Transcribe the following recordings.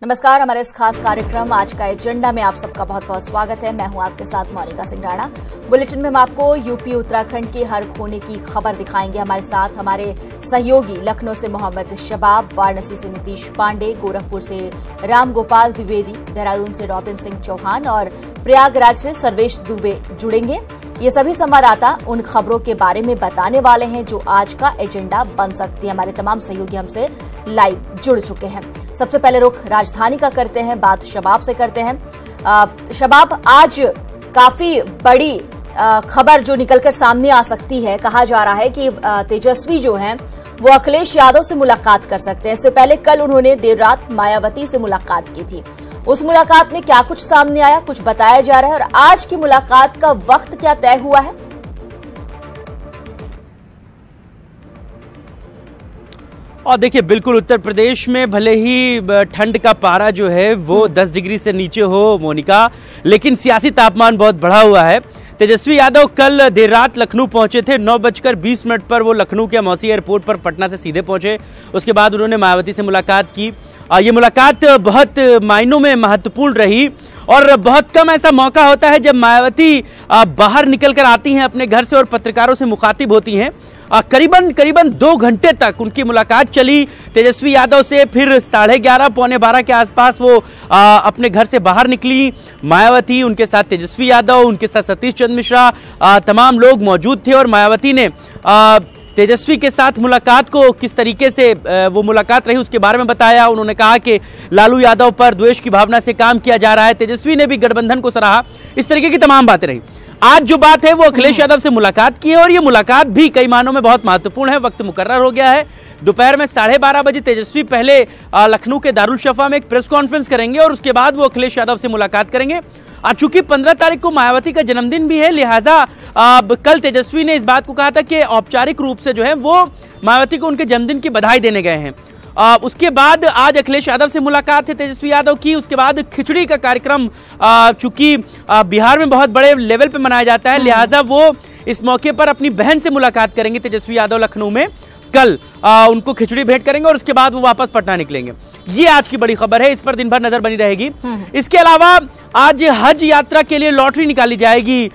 नमस्कार, हमारे इस खास कार्यक्रम आज का एजेंडा में आप सबका बहुत बहुत स्वागत है। मैं हूं आपके साथ मोनिका सिंह राणा। बुलेटिन में हम आपको यूपी उत्तराखंड के हर कोने की खबर दिखाएंगे। हमारे साथ हमारे सहयोगी लखनऊ से मोहम्मद शबाब, वाराणसी से नीतीश पांडे, गोरखपुर से राम गोपाल द्विवेदी, देहरादून से रॉबिन सिंह चौहान और प्रयागराज से सर्वेश दुबे जुड़ेंगे। ये सभी संवाददाता उन खबरों के बारे में बताने वाले हैं जो आज का एजेंडा बन सकती है। हमारे तमाम सहयोगी हमसे लाइव जुड़ चुके हैं। सबसे पहले रुख राजधानी का करते हैं, बात शबाब से करते हैं। शबाब, आज काफी बड़ी खबर जो निकलकर सामने आ सकती है। कहा जा रहा है कि तेजस्वी जो हैं वो अखिलेश यादव से मुलाकात कर सकते हैं। इससे पहले कल उन्होंने देर रात मायावती से मुलाकात की थी। उस मुलाकात में क्या कुछ सामने आया, कुछ बताया जा रहा है और आज की मुलाकात का वक्त क्या तय हुआ है? और देखिए, बिल्कुल उत्तर प्रदेश में भले ही ठंड का पारा जो है वो 10 डिग्री से नीचे हो मोनिका, लेकिन सियासी तापमान बहुत बढ़ा हुआ है। तेजस्वी यादव कल देर रात लखनऊ पहुंचे थे। 9:20 पर वो लखनऊ के मौसी एयरपोर्ट पर पटना से सीधे पहुंचे। उसके बाद उन्होंने मायावती से मुलाकात की। ये मुलाकात बहुत मायनों में महत्वपूर्ण रही और बहुत कम ऐसा मौका होता है जब मायावती बाहर निकल कर आती हैं अपने घर से और पत्रकारों से मुखातिब होती हैं। करीबन 2 घंटे तक उनकी मुलाकात चली तेजस्वी यादव से। फिर 11:30 पौने 12 के आसपास वो अपने घर से बाहर निकली मायावती, उनके साथ तेजस्वी यादव, उनके साथ सतीश चंद्र मिश्रा, तमाम लोग मौजूद थे। और मायावती ने तेजस्वी के साथ मुलाकात को किस तरीके से वो मुलाकात रही उसके बारे में बताया। उन्होंने कहा कि लालू यादव पर द्वेष की भावना से काम किया जा रहा है। तेजस्वी ने भी गठबंधन को सराहा। इस तरीके की तमाम बातें रही। आज जो बात है वो अखिलेश यादव से मुलाकात की है और ये मुलाकात भी कई मानों में बहुत महत्वपूर्ण है। वक्त मुकर्रर हो गया है। दोपहर में 12:30 बजे तेजस्वी पहले लखनऊ के दारुल शफा में एक प्रेस कॉन्फ्रेंस करेंगे और उसके बाद वो अखिलेश यादव से मुलाकात करेंगे। चूंकि 15 तारीख को मायावती का जन्मदिन भी है, लिहाजा कल तेजस्वी ने इस बात को कहा था कि औपचारिक रूप से जो है वो मायावती को उनके जन्मदिन की बधाई देने गए हैं। उसके बाद आज अखिलेश यादव से मुलाकात है तेजस्वी यादव की। उसके बाद खिचड़ी का कार्यक्रम चूंकि बिहार में बहुत बड़े लेवल पे मनाया जाता है, लिहाजा वो इस मौके पर अपनी बहन से मुलाकात करेंगे तेजस्वी यादव लखनऊ में। कल उनको खिचड़ी भेंट करेंगे और उसके बाद वो वापस पटना निकलेंगे। ये आज की बड़ी खबर है, इस पर दिन भर नजर बनी रहेगी। इसके अलावा आज हज यात्रा के लिए लॉटरी निकाली जाएगी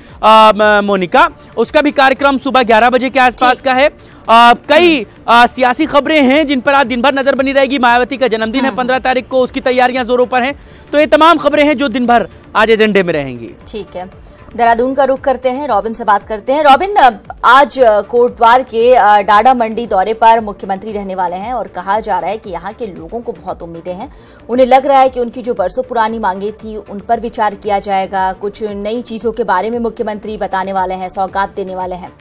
मोनिका, उसका भी कार्यक्रम सुबह 11 बजे के आसपास का है। कई सियासी खबरें हैं जिन पर आज दिन भर नजर बनी रहेगी। मायावती का जन्मदिन है 15 तारीख को, उसकी तैयारियां जोरों पर हैं। तो ये तमाम खबरें हैं जो दिन भर आज एजेंडे में रहेंगी। ठीक है, देहरादून का रुख करते हैं, रॉबिन से बात करते हैं। रॉबिन, आज कोटद्वार के डाडा मंडी दौरे पर मुख्यमंत्री रहने वाले हैं और कहा जा रहा है कि यहाँ के लोगों को बहुत उम्मीदें हैं। उन्हें लग रहा है कि उनकी जो बरसों पुरानी मांगे थी उन पर विचार किया जाएगा। कुछ नई चीजों के बारे में मुख्यमंत्री बताने वाले हैं, सौगात देने वाले हैं।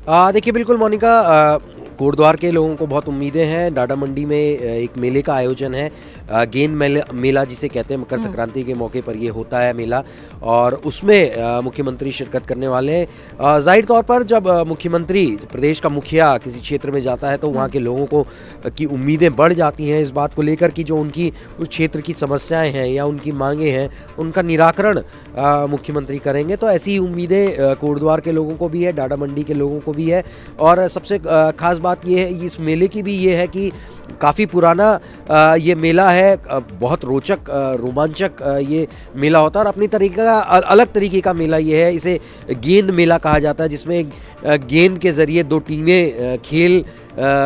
देखिए, बिल्कुल मोनिका, कोटद्वार के लोगों को बहुत उम्मीदें हैं। डाडा मंडी में एक मेले का आयोजन है, गेंद मेला जिसे कहते हैं। मकर संक्रांति के मौके पर ये होता है मेला और उसमें मुख्यमंत्री शिरकत करने वाले हैं। जाहिर तौर पर जब मुख्यमंत्री, प्रदेश का मुखिया किसी क्षेत्र में जाता है तो वहाँ के लोगों को की उम्मीदें बढ़ जाती हैं इस बात को लेकर कि जो उनकी उस क्षेत्र की समस्याएं हैं या उनकी मांगे हैं उनका निराकरण मुख्यमंत्री करेंगे। तो ऐसी उम्मीदें कोटद्वार के लोगों को भी है, डाडा मंडी के लोगों को भी है। और सबसे खास बात ये है इस मेले की भी ये है कि काफ़ी पुराना ये मेला है, बहुत रोचक रोमांचक ये मेला होता है और अपनी तरीके का अलग तरीके का मेला ये है। इसे गेंद मेला कहा जाता है, जिसमें गेंद के ज़रिए 2 टीमें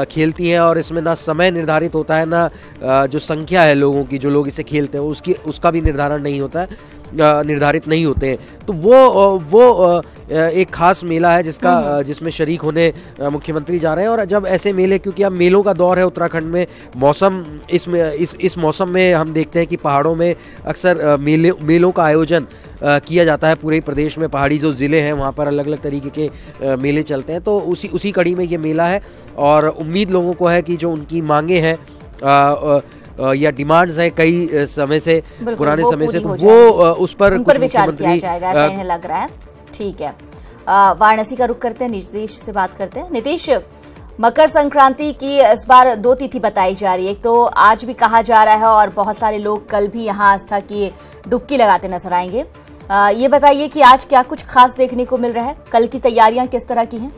खेलती हैं और इसमें ना समय निर्धारित होता है, ना जो संख्या है लोगों की, जो लोग इसे खेलते हैं उसका भी निर्धारण नहीं होता है, निर्धारित नहीं होते हैं। तो वो एक खास मेला है जिसमें शरीक होने मुख्यमंत्री जा रहे हैं। और जब ऐसे मेले, क्योंकि अब मेलों का दौर है उत्तराखंड में, मौसम इस मौसम में हम देखते हैं कि पहाड़ों में अक्सर मेलों का आयोजन किया जाता है। पूरे प्रदेश में पहाड़ी जो ज़िले हैं वहाँ पर अलग अलग तरीके के मेले चलते हैं। तो उसी कड़ी में ये मेला है और उम्मीद लोगों को है कि जो उनकी मांगे हैं या डिमांड्स है कई समय से, पुराने समय से, तो वो उस पर विचार किया जाएगा, ऐसा इन्हें लग रहा है। ठीक है, वाराणसी का रुख करते हैं, नीतीश से बात करते हैं। नीतीश, मकर संक्रांति की इस बार 2 तिथि बताई जा रही है। एक तो आज भी कहा जा रहा है और बहुत सारे लोग कल भी यहाँ आस्था की डुबकी लगाते नजर आएंगे। ये बताइए कि आज क्या कुछ खास देखने को मिल रहा है, कल की तैयारियां किस तरह की हैं?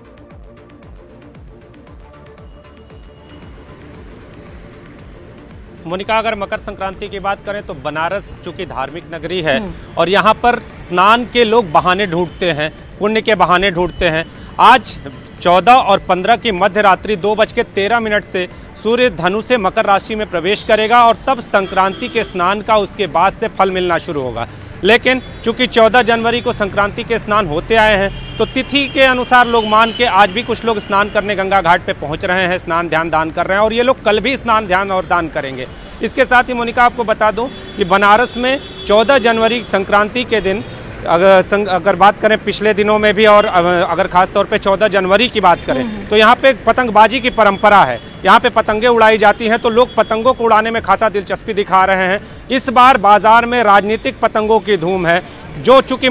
मोनिका, अगर मकर संक्रांति की बात करें तो बनारस चूंकि धार्मिक नगरी है और यहाँ पर स्नान के लोग बहाने ढूंढते हैं, पुण्य के बहाने ढूंढते हैं। आज 14 और 15 की मध्य रात्रि 2:13 से सूर्य धनु से मकर राशि में प्रवेश करेगा और तब संक्रांति के स्नान का उसके बाद से फल मिलना शुरू होगा। लेकिन चूंकि 14 जनवरी को संक्रांति के स्नान होते आए हैं तो तिथि के अनुसार लोग मान के आज भी कुछ लोग स्नान करने गंगा घाट पे पहुंच रहे हैं, स्नान ध्यान दान कर रहे हैं और ये लोग कल भी स्नान ध्यान और दान करेंगे। इसके साथ ही मोनिका आपको बता दूं कि बनारस में 14 जनवरी संक्रांति के दिन अगर बात करें पिछले दिनों में भी और अगर खास तौर पे 14 जनवरी की बात करें तो यहाँ पे पतंगबाजी की परंपरा है। यहाँ पे पतंगे उड़ाई जाती हैं तो लोग पतंगों को उड़ाने में खासा दिलचस्पी दिखा रहे हैं। इस बार बाजार में राजनीतिक पतंगों की धूम है, जो चूंकि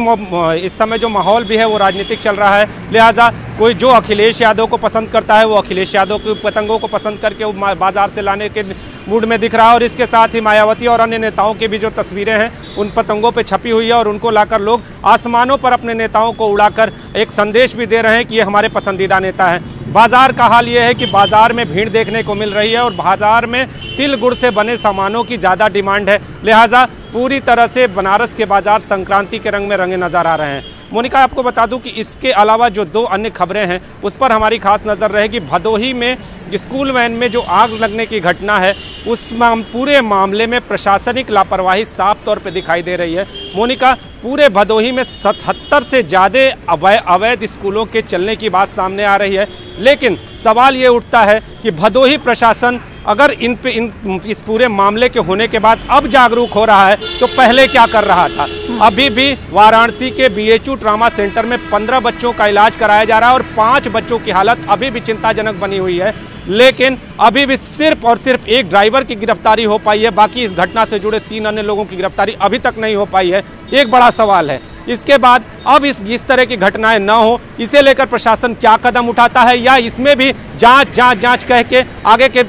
इस समय जो माहौल भी है वो राजनीतिक चल रहा है, लिहाजा कोई जो अखिलेश यादव को पसंद करता है वो अखिलेश यादव की पतंगों को पसंद करके वो बाजार से लाने के मूड में दिख रहा है। और इसके साथ ही मायावती और अन्य नेताओं की भी जो तस्वीरें हैं उन पतंगों पे छपी हुई है और उनको लाकर लोग आसमानों पर अपने नेताओं को उड़ाकर एक संदेश भी दे रहे हैं कि ये हमारे पसंदीदा नेता हैं। बाजार का हाल ये है कि बाजार में भीड़ देखने को मिल रही है और बाजार में तिल गुड़ से बने सामानों की ज़्यादा डिमांड है, लिहाजा पूरी तरह से बनारस के बाजार संक्रांति के रंग में रंगे नजर आ रहे हैं। मोनिका, आपको बता दूं कि इसके अलावा जो 2 अन्य खबरें हैं उस पर हमारी खास नज़र रहेगी। भदोही में स्कूल वैन में जो आग लगने की घटना है उस पूरे मामले में प्रशासनिक लापरवाही साफ तौर पे दिखाई दे रही है। मोनिका, पूरे भदोही में 77 से ज़्यादा अवैध स्कूलों के चलने की बात सामने आ रही है, लेकिन सवाल ये उठता है कि भदोही प्रशासन अगर इस पूरे मामले के होने के बाद अब जागरूक हो रहा है तो पहले क्या कर रहा था। अभी भी वाराणसी के BHU ट्रामा सेंटर में 15 बच्चों का इलाज कराया जा रहा है और 5 बच्चों की हालत अभी भी चिंताजनक बनी हुई है, लेकिन अभी भी सिर्फ और सिर्फ एक ड्राइवर की गिरफ्तारी हो पाई है। बाकी इस घटना से जुड़े 3 अन्य लोगों की गिरफ्तारी अभी तक नहीं हो पाई है। एक बड़ा सवाल है इसके बाद अब इस तरह की घटनाएं न हो, इसे लेकर प्रशासन क्या कदम उठाता है या इसमें भी जांच कह के आगे के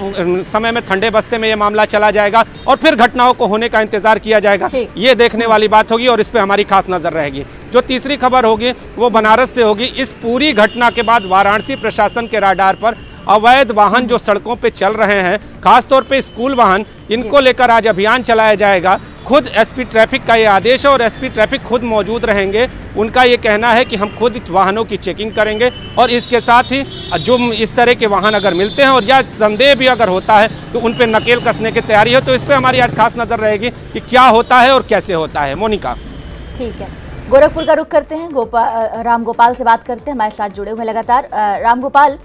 समय में ठंडे बस्ते में यह मामला चला जाएगा और फिर घटनाओं को होने का इंतजार किया जाएगा, ये देखने वाली बात होगी और इस पे हमारी खास नजर रहेगी। जो तीसरी खबर होगी वो बनारस से होगी। इस पूरी घटना के बाद वाराणसी प्रशासन के राडार पर अवैध वाहन जो सड़कों पे चल रहे हैं, खासतौर पे स्कूल वाहन, इनको लेकर आज अभियान चलाया जाएगा। खुद SP ट्रैफिक का ये आदेश है और SP ट्रैफिक खुद मौजूद रहेंगे। उनका ये कहना है कि हम खुद इस वाहनों की चेकिंग करेंगे और इसके साथ ही जो इस तरह के वाहन अगर मिलते हैं और या संदेह भी अगर होता है तो उन पर नकेल कसने की तैयारी है। तो इस पर हमारी आज खास नजर रहेगी कि क्या होता है और कैसे होता है। मोनिका, ठीक है, गोरखपुर का रुख करते हैं, राम गोपाल से बात करते हैं, हमारे साथ जुड़े हुए लगातार। राम गोपाल,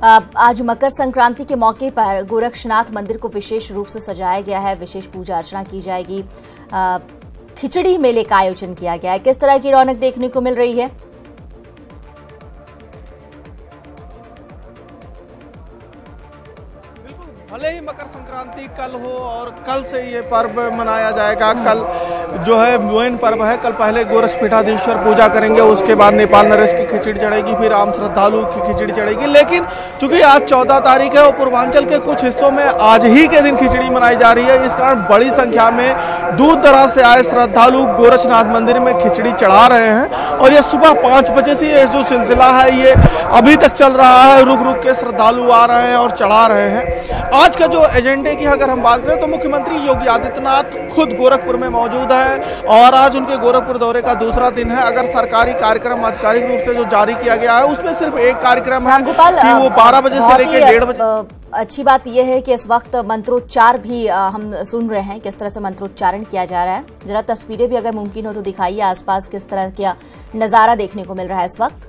आज मकर संक्रांति के मौके पर गोरक्षनाथ मंदिर को विशेष रूप से सजाया गया है, विशेष पूजा अर्चना की जाएगी, खिचड़ी मेले का आयोजन किया गया है। किस तरह की रौनक देखने को मिल रही है? भले ही मकर संक्रांति कल हो और कल से ये पर्व मनाया जाएगा, कल जो है मेन पर्व है, कल पहले गोरक्षपीठाधीश्वर पूजा करेंगे, उसके बाद नेपाल नरेश की खिचड़ी चढ़ेगी, फिर आम श्रद्धालु की खिचड़ी चढ़ेगी। लेकिन चूंकि आज 14 तारीख है और पूर्वांचल के कुछ हिस्सों में आज ही के दिन खिचड़ी मनाई जा रही है, इस कारण बड़ी संख्या में दूर दराज से आए श्रद्धालु गोरक्षनाथ मंदिर में खिचड़ी चढ़ा रहे हैं और ये सुबह 5 बजे से ये जो सिलसिला है ये अभी तक चल रहा है। रुक रुक के श्रद्धालु आ रहे हैं और चढ़ा रहे हैं। आज का जो एजेंडे की अगर हम बात करें तो मुख्यमंत्री योगी आदित्यनाथ खुद गोरखपुर में मौजूद हैं और आज उनके गोरखपुर दौरे का दूसरा दिन है। अगर सरकारी कार्यक्रम आधिकारिक रूप से जो जारी किया गया है उसमें सिर्फ एक कार्यक्रम है कि वो 12 बजे से लेकर 1:30 बजे। अच्छी बात यह है कि इस वक्त मंत्रोच्चार भी हम सुन रहे हैं, किस तरह से मंत्रोच्चारण किया जा रहा है। जरा तस्वीरें भी अगर मुमकिन हो तो दिखाइए, आसपास किस तरह का नजारा देखने को मिल रहा है इस वक्त।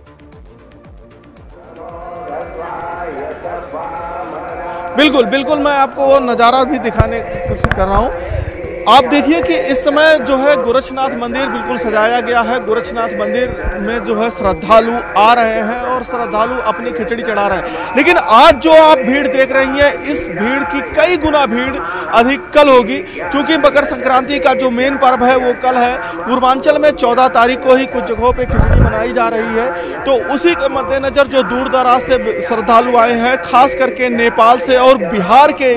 बिल्कुल बिल्कुल, मैं आपको वो नज़ारा भी दिखाने की कोशिश कर रहा हूँ। आप देखिए कि इस समय जो है गोरक्षनाथ मंदिर बिल्कुल सजाया गया है। गोरक्षनाथ मंदिर में जो है श्रद्धालु आ रहे हैं और श्रद्धालु अपनी खिचड़ी चढ़ा रहे हैं। लेकिन आज जो आप भीड़ देख रही हैं, इस भीड़ की कई गुना भीड़ अधिक कल होगी, क्योंकि मकर संक्रांति का जो मेन पर्व है वो कल है। पूर्वांचल में 14 तारीख को ही कुछ जगहों पे खिचड़ी मनाई जा रही है, तो उसी के मद्देनजर जो दूर दराज से श्रद्धालु आए हैं, खास करके नेपाल से और बिहार के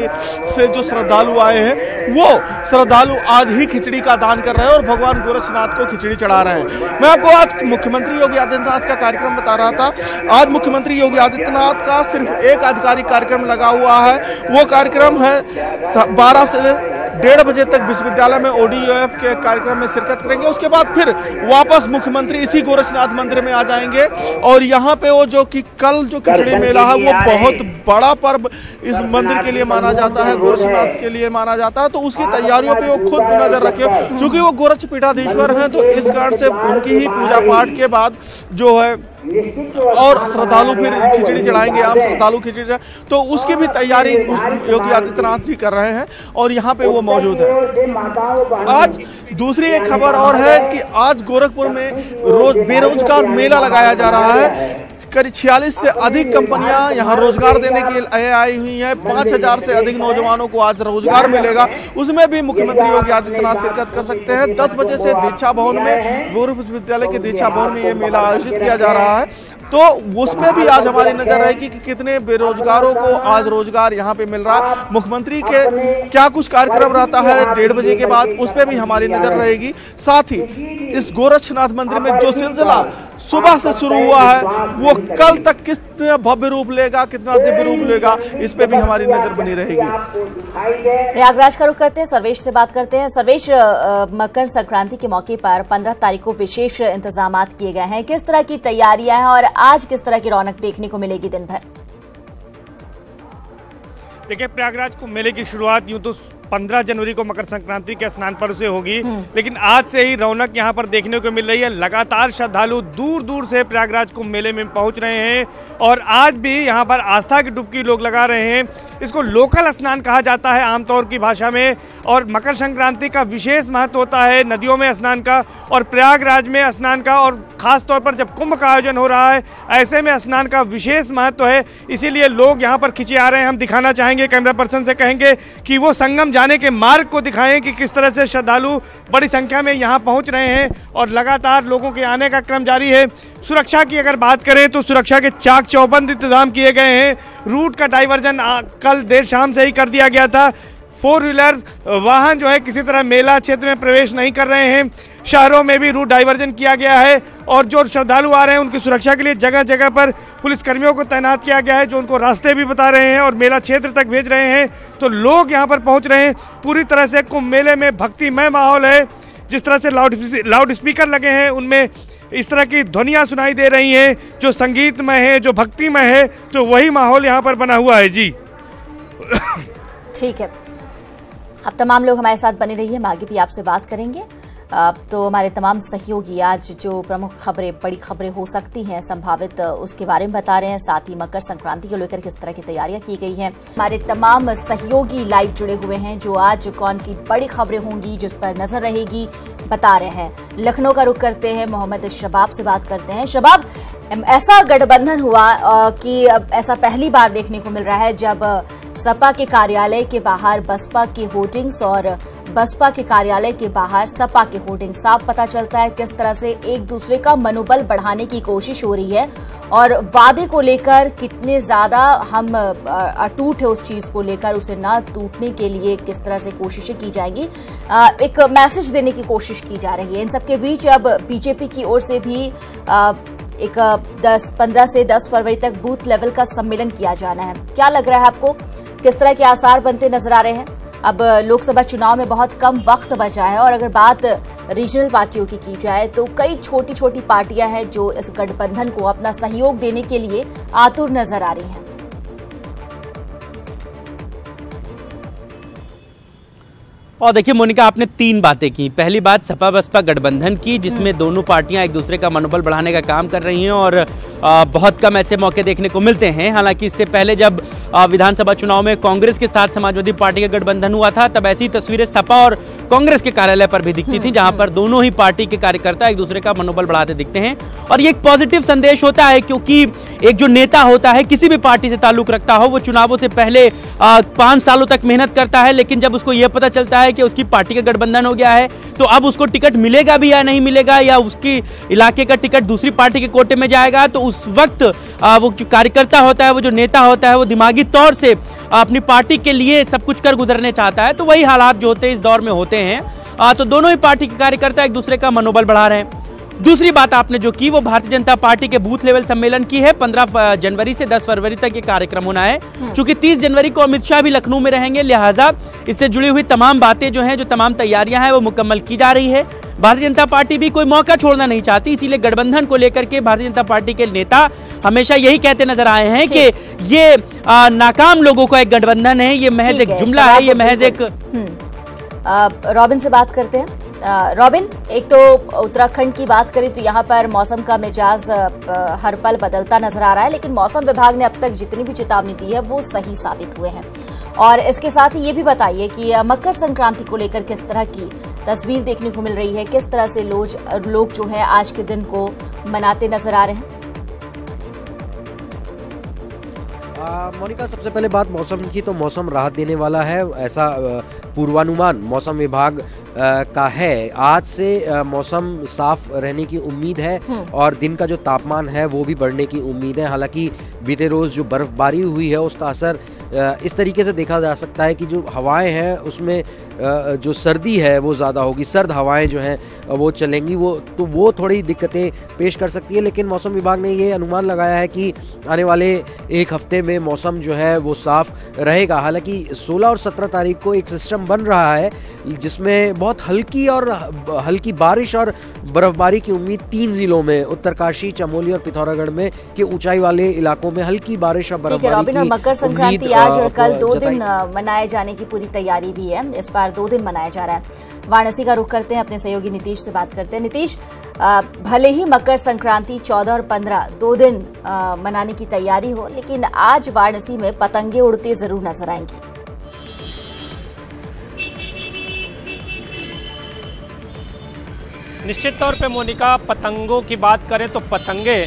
से जो श्रद्धालु आए हैं, वो श्रद्धालु श्रद्धालु आज ही खिचड़ी का दान कर रहे हैं और भगवान गोरक्षनाथ को खिचड़ी चढ़ा रहे हैं। मैं आपको आज मुख्यमंत्री योगी आदित्यनाथ का कार्यक्रम बता रहा था। आज मुख्यमंत्री योगी आदित्यनाथ का सिर्फ एक आधिकारिक कार्यक्रम लगा हुआ है, वो कार्यक्रम है 12 से 1:30 बजे तक विश्वविद्यालय में ODOF के कार्यक्रम में शिरकत करेंगे। उसके बाद फिर वापस मुख्यमंत्री इसी गोरक्षनाथ मंदिर में आ जाएंगे और यहाँ पे वो जो कि कल जो खिचड़ी मेला है वो बहुत बड़ा पर्व इस मंदिर के लिए माना जाता है, गोरक्षनाथ के लिए माना जाता है, तो उसकी तैयारियों पे वो खुद नजर रखे। क्योंकि वो गोरक्ष पीठाधीश्वर हैं तो इस कारण से उनकी ही पूजा पाठ के बाद जो है और श्रद्धालु फिर खिचड़ी चढ़ाएंगे, आम श्रद्धालु खिचड़ी, तो उसकी भी तैयारी योगी आदित्यनाथ जी कर रहे हैं और यहाँ पे वो मौजूद है। आज दूसरी एक खबर और है कि आज गोरखपुर में रोज बेरोजगार मेला लगाया जा रहा है। करीब 46 से अधिक कंपनियां यहाँ रोजगार देने के लिए आई हुई हैं। 5000 से अधिक नौजवानों को आज रोजगार मिलेगा, उसमें भी मुख्यमंत्री योगी आदित्यनाथ शिरकत कर सकते हैं। 10 बजे से दीक्षा भवन में, गोरखपुर विश्वविद्यालय के दीक्षा भवन में ये मेला आयोजित किया जा रहा है, तो उस पर भी आज हमारी नजर रहेगी कि कितने बेरोजगारों को आज रोजगार यहाँ पे मिल रहा है। मुख्यमंत्री के क्या कुछ कार्यक्रम रहता है 1:30 बजे के बाद, उस पर भी हमारी नजर रहेगी। साथ ही इस गोरक्षनाथ मंदिर में जो सिलसिला सुबह से शुरू हुआ है वो कल तक कितना भव्य रूप लेगा, कितना दिव्य रूप लेगा, इस पे भी हमारी नजर बनी रहेगी। प्रयागराज का रुख करते हैं, सर्वेश से बात करते हैं। सर्वेश, मकर संक्रांति के मौके पर 15 तारीख को विशेष इंतजाम किए गए हैं, किस तरह की तैयारियां हैं और आज किस तरह की रौनक देखने को मिलेगी दिन भर? देखिए, प्रयागराज कुंभ मेले की शुरुआत यूं तो 15 जनवरी को मकर संक्रांति के स्नान पर्व से होगी, लेकिन आज से ही रौनक यहाँ पर देखने को मिल रही है। लगातार श्रद्धालु दूर दूर से प्रयागराज कुंभ मेले में पहुँच रहे हैं और आज भी यहाँ पर आस्था की डुबकी लोग लगा रहे हैं। इसको लोकल स्नान कहा जाता है आमतौर की भाषा में, और मकर संक्रांति का विशेष महत्व होता है नदियों में स्नान का और प्रयागराज में स्नान का, और खास तौर पर जब कुंभ का आयोजन हो रहा है ऐसे में स्नान का विशेष महत्व है। इसीलिए लोग यहाँ पर खिंचे आ रहे हैं। हम दिखाना चाहेंगे, कैमरा पर्सन से कहेंगे कि वो संगम जाने के मार्ग को दिखाएं कि किस तरह से श्रद्धालु बड़ी संख्या में यहाँ पहुँच रहे हैं और लगातार लोगों के आने का क्रम जारी है। सुरक्षा की अगर बात करें तो सुरक्षा के चाक चौबंद इंतजाम किए गए हैं। रूट का डाइवर्जन कल देर शाम से ही कर दिया गया था। 4 व्हीलर वाहन जो है किसी तरह मेला क्षेत्र में प्रवेश नहीं कर रहे हैं। शहरों में भी रूट डाइवर्जन किया गया है और जो श्रद्धालु आ रहे हैं उनकी सुरक्षा के लिए जगह जगह पर पुलिसकर्मियों को तैनात किया गया है, जो उनको रास्ते भी बता रहे हैं और मेला क्षेत्र तक भेज रहे हैं। तो लोग यहाँ पर पहुँच रहे हैं। पूरी तरह से कुंभ मेले में भक्तिमय माहौल है। जिस तरह से लाउड स्पीकर लगे हैं उनमें इस तरह की ध्वनियाँ सुनाई दे रही हैं जो संगीतमय है, जो भक्तिमय है, तो वही माहौल यहाँ पर बना हुआ है। जी ठीक है, अब तमाम लोग हमारे साथ बने रहिए, हम आगे भी आपसे बात करेंगे। तो हमारे तमाम सहयोगी आज जो प्रमुख खबरें, बड़ी खबरें हो सकती हैं संभावित, उसके बारे में बता रहे हैं। साथ ही मकर संक्रांति को लेकर किस तरह की तैयारियां की गई हैं। हमारे तमाम सहयोगी लाइव जुड़े हुए हैं जो आज कौन सी बड़ी खबरें होंगी जिस पर नजर रहेगी बता रहे हैं। लखनऊ का रुख करते हैं, मोहम्मद शबाब से बात करते हैं। शबाब, ऐसा गठबंधन हुआ कि ऐसा पहली बार देखने को मिल रहा है जब सपा के कार्यालय के बाहर बसपा की होर्डिंग्स और बसपा के कार्यालय के बाहर सपा के होर्डिंग्स, साफ पता चलता है किस तरह से एक दूसरे का मनोबल बढ़ाने की कोशिश हो रही है और वादे को लेकर कितने ज्यादा हम अटूट है उस चीज को लेकर, उसे ना टूटने के लिए किस तरह से कोशिशें की जाएंगी, एक मैसेज देने की कोशिश की जा रही है। इन सबके बीच अब बीजेपी की ओर से भी एक 15 से 10 फरवरी तक बूथ लेवल का सम्मेलन किया जाना है। क्या लग रहा है आपको, किस तरह के आसार बनते नजर आ रहे हैं? अब लोकसभा चुनाव में बहुत कम वक्त बचा है और अगर बात रीजनल पार्टियों की जाए तो कई छोटी छोटी पार्टियां हैं जो इस गठबंधन को अपना सहयोग देने के लिए आतुर नजर आ रही हैं। और देखिए मोनिका, आपने 3 बातें की। पहली बात सपा बसपा गठबंधन की, जिसमें दोनों पार्टियां एक दूसरे का मनोबल बढ़ाने का काम कर रही हैं और बहुत कम ऐसे मौके देखने को मिलते हैं। हालांकि इससे पहले जब विधानसभा चुनाव में कांग्रेस के साथ समाजवादी पार्टी का गठबंधन हुआ था तब ऐसी तस्वीरें सपा और कांग्रेस के कार्यालय पर भी दिखती थी, जहां पर दोनों ही पार्टी के कार्यकर्ता एक दूसरे का मनोबल बढ़ाते दिखते हैं। और ये एक पॉजिटिव संदेश होता है क्योंकि एक जो नेता होता है, किसी भी पार्टी से ताल्लुक रखता हो, वो चुनावों से पहले 5 सालों तक मेहनत करता है, लेकिन जब उसको यह पता चलता है कि उसकी पार्टी का गठबंधन हो गया है तो अब उसको टिकट मिलेगा भी या नहीं मिलेगा, या उसकी इलाके का टिकट दूसरी पार्टी के कोटे में जाएगा, तो उस वक्त वो जो कार्यकर्ता होता है, वो जो नेता होता है, वो दिमागी तौर से अपनी पार्टी के लिए सब कुछ कर गुजरने चाहता है, तो वही हालात जो होते हैं इस दौर में होते हैं। तो दोनों ही पार्टी के कार्यकर्ता एक दूसरे का मनोबल बढ़ा रहे हैं। दूसरी बात आपने जो की वो भारतीय जनता पार्टी के बूथ लेवल सम्मेलन की है। 15 जनवरी से 10 फरवरी तक ये कार्यक्रम होना है। चूंकि 30 जनवरी को अमित शाह भी लखनऊ में रहेंगे, लिहाजा इससे जुड़ी हुई तमाम बातें जो हैं, जो तमाम तैयारियां हैं, वो मुकम्मल की जा रही है। भारतीय जनता पार्टी भी कोई मौका छोड़ना नहीं चाहती, इसीलिए गठबंधन को लेकर के भारतीय जनता पार्टी के नेता हमेशा यही कहते नजर आए हैं कि ये नाकाम लोगों का एक गठबंधन है, ये महज एक जुमला है, ये महज एक। रॉबिन से बात करते हैं। रॉबिन, एक तो उत्तराखंड की बात करें तो यहाँ पर मौसम का मिजाज हर पल बदलता नजर आ रहा है, लेकिन मौसम विभाग ने अब तक जितनी भी चेतावनी दी है वो सही साबित हुए हैं। और इसके साथ ही ये भी बताइए कि मकर संक्रांति को लेकर किस तरह की तस्वीर देखने को मिल रही है, किस तरह से लोग जो है आज के दिन को मनाते नजर आ रहे हैं। मोनिका, सबसे पहले बात मौसम की, तो मौसम राहत देने वाला है, ऐसा पूर्वानुमान मौसम विभाग का है। आज से मौसम साफ रहने की उम्मीद है और दिन का जो तापमान है वो भी बढ़ने की उम्मीद है। हालांकि बीते रोज जो बर्फबारी हुई है उसका असर इस तरीके से देखा जा सकता है कि जो हवाएं हैं उसमें जो सर्दी है वो ज़्यादा होगी, सर्द हवाएं जो हैं वो चलेंगी, वो थोड़ी दिक्कतें पेश कर सकती है। लेकिन मौसम विभाग ने ये अनुमान लगाया है कि आने वाले एक हफ्ते में मौसम जो है वो साफ रहेगा। हालांकि 16 और 17 तारीख को एक सिस्टम बन रहा है जिसमें बहुत हल्की बारिश और बर्फबारी की उम्मीद 3 जिलों में, उत्तरकाशी, चमोली और पिथौरागढ़ में के ऊंचाई वाले इलाकों में हल्की बारिश और बर्फबारी की मकर संक्रांति आज और कल 2 दिन मनाए जाने की पूरी तैयारी भी है। इस बार 2 दिन मनाया जा रहा है। वाराणसी का रुख करते हैं, अपने सहयोगी नीतीश से बात करते हैं। नीतीश, भले ही मकर संक्रांति 14 और 15 2 दिन मनाने की तैयारी हो, लेकिन आज वाराणसी में पतंगे उड़ती जरूर नजर आएंगी। निश्चित तौर पे मोनिका, पतंगों की बात करें तो पतंगे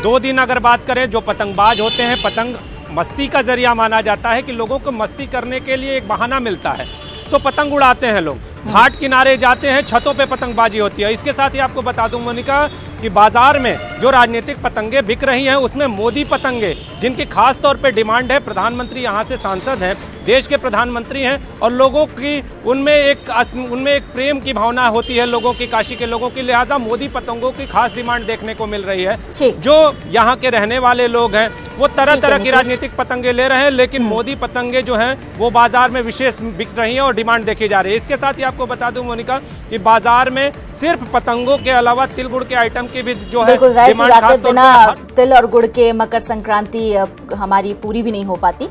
2 दिन अगर बात करें, जो पतंगबाज होते हैं, पतंग मस्ती का जरिया माना जाता है कि लोगों को मस्ती करने के लिए एक बहाना मिलता है, तो पतंग उड़ाते हैं लोग। घाट किनारे जाते हैं, छतों पे पतंगबाजी होती है। इसके साथ ही आपको बता दूं मोनिका कि बाजार में जो राजनीतिक पतंगे बिक रही हैं उसमें मोदी पतंगे, जिनकी खास तौर पे डिमांड है, प्रधानमंत्री यहाँ से सांसद हैं, देश के प्रधानमंत्री हैं और लोगों की उनमें एक प्रेम की भावना होती है लोगों की, काशी के लोगों की, लिहाजा मोदी पतंगों की खास डिमांड देखने को मिल रही है। जो यहाँ के रहने वाले लोग हैं वो तरह तरह की राजनीतिक पतंगे ले रहे हैं, लेकिन मोदी पतंगे जो हैं वो बाजार में विशेष बिक रही हैं और डिमांड देखी जा रही है। इसके साथ ही आपको बता दूं मोनिका कि बाजार में सिर्फ पतंगों के अलावा तिल गुड़ के आइटम की भी जो है डिमांड, खास तौर पे तिल और गुड़ के मकर संक्रांति हमारी पूरी भी नहीं हो पाती।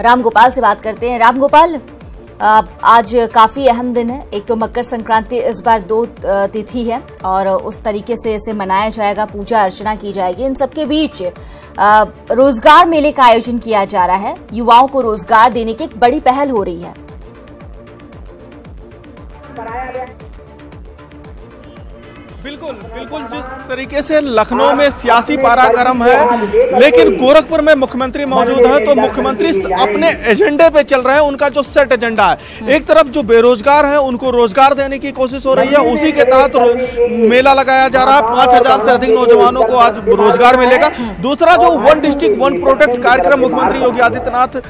रामगोपाल से बात करते हैं। रामगोपाल, आज काफी अहम दिन है। एक तो मकर संक्रांति इस बार 2 तिथि है और उस तरीके से इसे मनाया जाएगा, पूजा अर्चना की जाएगी। इन सबके बीच रोजगार मेले का आयोजन किया जा रहा है। युवाओं को रोजगार देने की एक बड़ी पहल हो रही है। बिल्कुल बिल्कुल, जिस तरीके से लखनऊ में सियासी पारा गर्म है, लेकिन गोरखपुर में मुख्यमंत्री मौजूद हैं, तो मुख्यमंत्री अपने एजेंडे पे चल रहे हैं। उनका जो सेट एजेंडा है, एक तरफ जो बेरोजगार हैं उनको रोजगार देने की कोशिश हो रही है, उसी के तहत मेला लगाया जा रहा है। 5000 से अधिक नौजवानों को आज रोजगार मिलेगा। दूसरा जो 1 डिस्ट्रिक्ट 1 प्रोडक्ट कार्यक्रम मुख्यमंत्री योगी आदित्यनाथ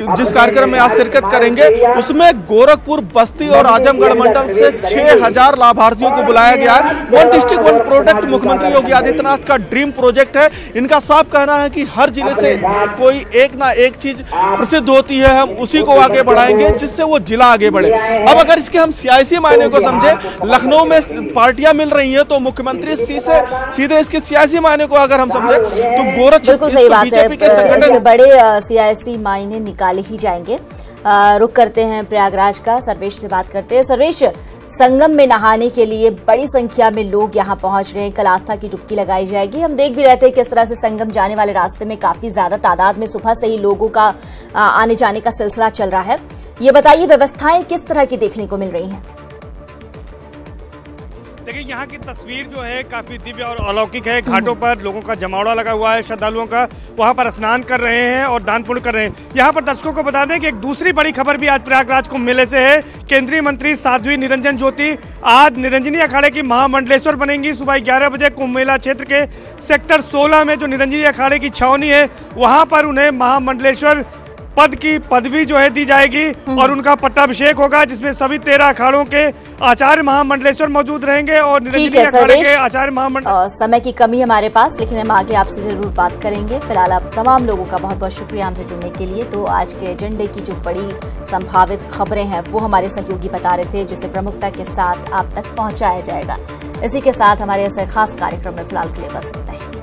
जिस कार्यक्रम में आज शिरकत करेंगे, उसमें गोरखपुर, बस्ती और आजमगढ़ मंडल से 6000 लाभार्थियों को बुलाया गया है। 1 डिस्ट्रिक्ट 1 प्रोडक्ट मुख्यमंत्री योगी आदित्यनाथ का ड्रीम प्रोजेक्ट है। इनका साफ कहना है कि हर जिले से कोई एक ना एक चीज प्रसिद्ध होती है, हम उसी को आगे बढ़ाएंगे जिससे वो जिला आगे बढ़े। अब अगर इसके हम सियासी मायने को समझे, लखनऊ में पार्टियां मिल रही हैं, तो मुख्यमंत्री सीधे इसके सियासी मायने को अगर हम समझे तो गोरखपुर बीजेपी के संगठन बड़े सियासी मायने निकाले ही जाएंगे। रुक करते हैं प्रयागराज का, सर्वेश से बात करते हैं। सर्वेश, संगम में नहाने के लिए बड़ी संख्या में लोग यहां पहुंच रहे हैं। कल आस्था की डुबकी लगाई जाएगी। हम देख भी रहते हैं किस तरह से संगम जाने वाले रास्ते में काफी ज्यादा तादाद में सुबह से ही लोगों का आने जाने का सिलसिला चल रहा है। ये बताइए, व्यवस्थाएं किस तरह की देखने को मिल रही हैं? देखिए, यहाँ की तस्वीर जो है काफी दिव्य और अलौकिक है। घाटों पर लोगों का जमावड़ा लगा हुआ है, श्रद्धालुओं का, वहाँ पर स्नान कर रहे हैं और दान पुण्य कर रहे हैं। यहाँ पर दर्शकों को बता दें कि एक दूसरी बड़ी खबर भी आज प्रयागराज कुंभ मेले से है। केंद्रीय मंत्री साध्वी निरंजन ज्योति आज निरंजनी अखाड़े की महामंडलेश्वर बनेंगी। सुबह 11 बजे कुंभ मेला क्षेत्र के सेक्टर 16 में जो निरंजनी अखाड़े की छावनी है, वहाँ पर उन्हें महामंडलेश्वर पद की पदवी जो है दी जाएगी और उनका पट्टाभिषेक होगा, जिसमें सभी 13 अखाड़ों के आचार्य महामंडलेश्वर मौजूद रहेंगे और निरंजनी अखाड़े के आचार्य महामंडल। समय की कमी हमारे पास, लेकिन हम आगे आपसे जरूर बात करेंगे। फिलहाल आप तमाम लोगों का बहुत बहुत शुक्रिया हमसे जुड़ने के लिए। तो आज के एजेंडे की जो बड़ी संभावित खबरें हैं वो हमारे सहयोगी बता रहे थे, जिसे प्रमुखता के साथ आप तक पहुंचाया जाएगा। इसी के साथ हमारे ऐसे खास कार्यक्रम में फिलहाल के लिए बस इतना ही।